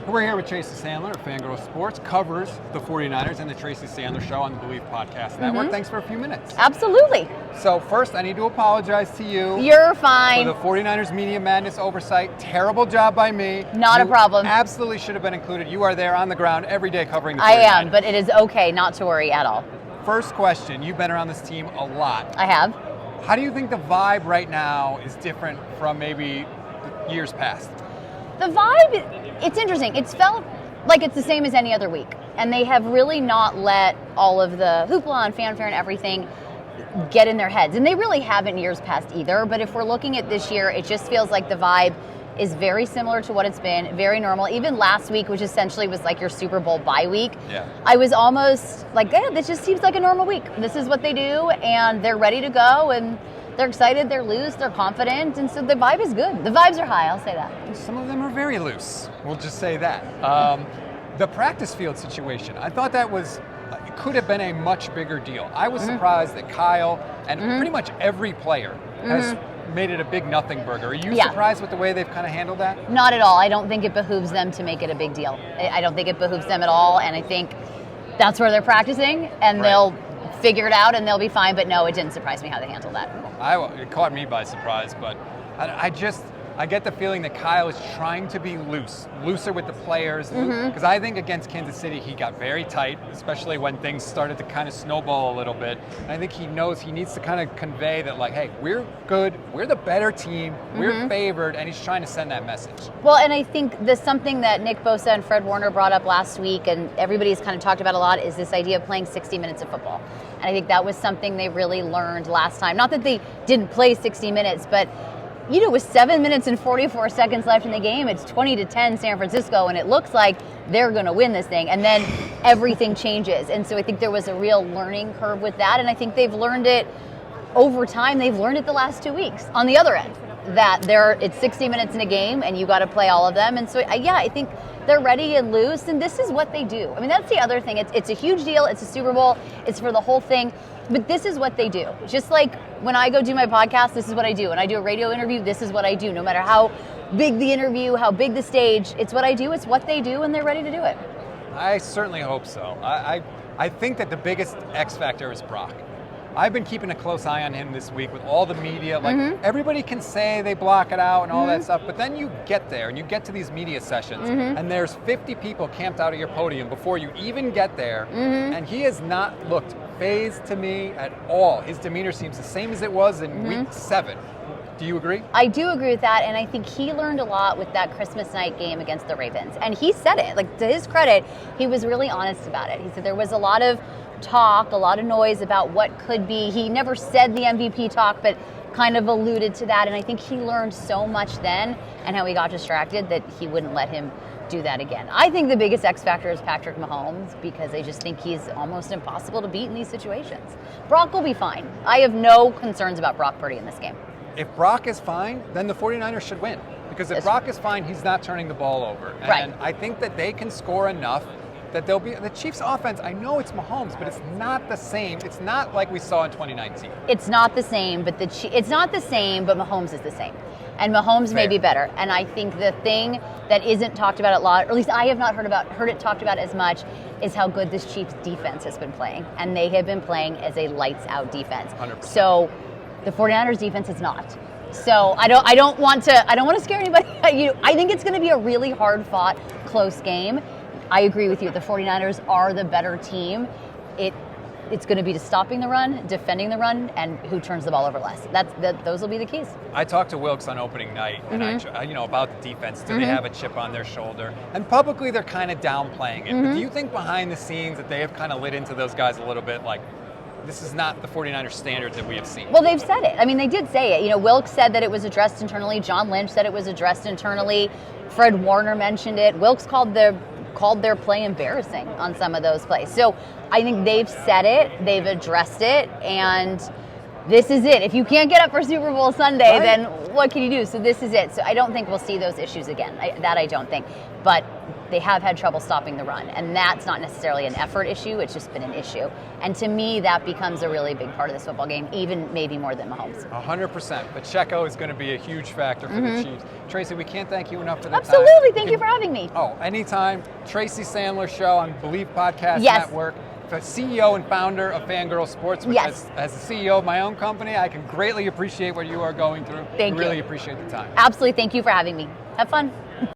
We're here with Tracy Sandler of Fangirl Sports, covers the 49ers and the Tracy Sandler Show on the Believe Podcast Network. Thanks for a few minutes. Absolutely. So first, I need to apologize to you. You're fine. For the 49ers Media Madness oversight. Terrible job by me. Not a problem. Absolutely should have been included. You are there on the ground every day covering the 49ers. I am, but it is okay not to worry at all. First question, you've been around this team a lot. I have. How do you think the vibe right now is different from maybe years past? The vibe, it's interesting. It's felt like it's the same as any other week. And they have really not let all of the hoopla and fanfare and everything get in their heads. And they really haven't years past either. But if we're looking at this year, it just feels like the vibe is very similar to what it's been, very normal. Even last week, which essentially was like your Super Bowl bye week, I was almost like, yeah, this just seems like a normal week. This is what they do, and they're ready to go, and they're excited, they're loose, they're confident, and so the vibe is good. The vibes are high, I'll say that. Some of them are very loose, we'll just say that. The practice field situation, I thought that was, it could have been a much bigger deal. I was surprised that Kyle and pretty much every player has made it a big nothing burger. Are you surprised with the way they've kind of handled that? Not at all. I don't think it behooves them to make it a big deal. I don't think it behooves them at all, and I think that's where they're practicing, and they'll figure it out and they'll be fine. But no, it didn't surprise me how they handled that. It caught me by surprise, but I get the feeling that Kyle is trying to be looser with the players, because I think against Kansas City he got very tight, especially when things started to kind of snowball a little bit. And I think he knows he needs to kind of convey that, like, hey, we're good, we're the better team, we're favored, and he's trying to send that message. Well, and I think there's something that Nick Bosa and Fred Warner brought up last week, and everybody's kind of talked about a lot, is this idea of playing 60 minutes of football. And I think that was something they really learned last time. Not that they didn't play 60 minutes, but with 7 minutes and 44 seconds left in the game, it's 20-10 San Francisco, and it looks like they're going to win this thing. And then everything changes. And so I think there was a real learning curve with that. And I think they've learned it over time. They've learned it the last 2 weeks on the other end, that it's 60 minutes in a game, and you got to play all of them. And so, I think they're ready and loose, and this is what they do. I mean, that's the other thing. It's a huge deal. It's a Super Bowl. It's for the whole thing. But this is what they do. Just like when I go do my podcast, this is what I do. When I do a radio interview, this is what I do. No matter how big the interview, how big the stage, it's what I do, it's what they do, and they're ready to do it. I certainly hope so. I think that the biggest X factor is Brock. I've been keeping a close eye on him this week with all the media. Like, everybody can say they block it out and all that stuff, but then you get there and you get to these media sessions and there's 50 people camped out at your podium before you even get there, and he has not looked fazed to me at all. His demeanor seems the same as it was in week 7. Do you agree? I do agree with that, and I think he learned a lot with that Christmas night game against the Ravens. And he said it, like, to his credit, he was really honest about it. He said there was a lot of talk, a lot of noise about what could be. He never said the MVP talk, but kind of alluded to that. And I think he learned so much then, and how he got distracted, that he wouldn't let him do that again. I think the biggest X factor is Patrick Mahomes, because I just think he's almost impossible to beat in these situations. Brock will be fine. I have no concerns about Brock Purdy in this game. If Brock is fine, then the 49ers should win. Because if Brock is fine, he's not turning the ball over. And I think that they can score enough that they'll be, the Chiefs' offense, I know it's Mahomes, but it's not the same. It's not like we saw in 2019. It's not the same, but Mahomes is the same. And Mahomes may be better. And I think the thing that isn't talked about a lot, or at least I have not heard it talked about as much, is how good this Chiefs defense has been playing. And they have been playing as a lights-out defense. 100%. So the 49ers defense is not. So I don't want to scare anybody. I think it's going to be a really hard-fought, close game. I agree with you. The 49ers are the better team. It's going to be to stopping the run, defending the run, and who turns the ball over less. Those will be the keys. I talked to Wilkes on opening night, and about the defense. Do they have a chip on their shoulder? And publicly, they're kind of downplaying it. But do you think behind the scenes that they have kind of lit into those guys a little bit, like, this is not the 49ers standard that we have seen? Well, they've said it. I mean, they did say it. Wilkes said that it was addressed internally. John Lynch said it was addressed internally. Fred Warner mentioned it. Wilkes called their play embarrassing on some of those plays. So I think they've said it, they've addressed it, and this is it. If you can't get up for Super Bowl Sunday, then what can you do? So this is it. So I don't think we'll see those issues again. I don't think. But they have had trouble stopping the run. And that's not necessarily an effort issue, it's just been an issue. And to me, that becomes a really big part of this football game, even maybe more than Mahomes. 100%. Pacheco is going to be a huge factor for the Chiefs. Tracy, we can't thank you enough for the time. Absolutely, thank you for having me. Oh, anytime. Tracy Sandler Show on Believe Podcast Yes. Network. The CEO and founder of Fangirl Sports, which Yes. as the CEO of my own company, I can greatly appreciate what you are going through. Thank you. Really appreciate the time. Absolutely, thank you for having me. Have fun.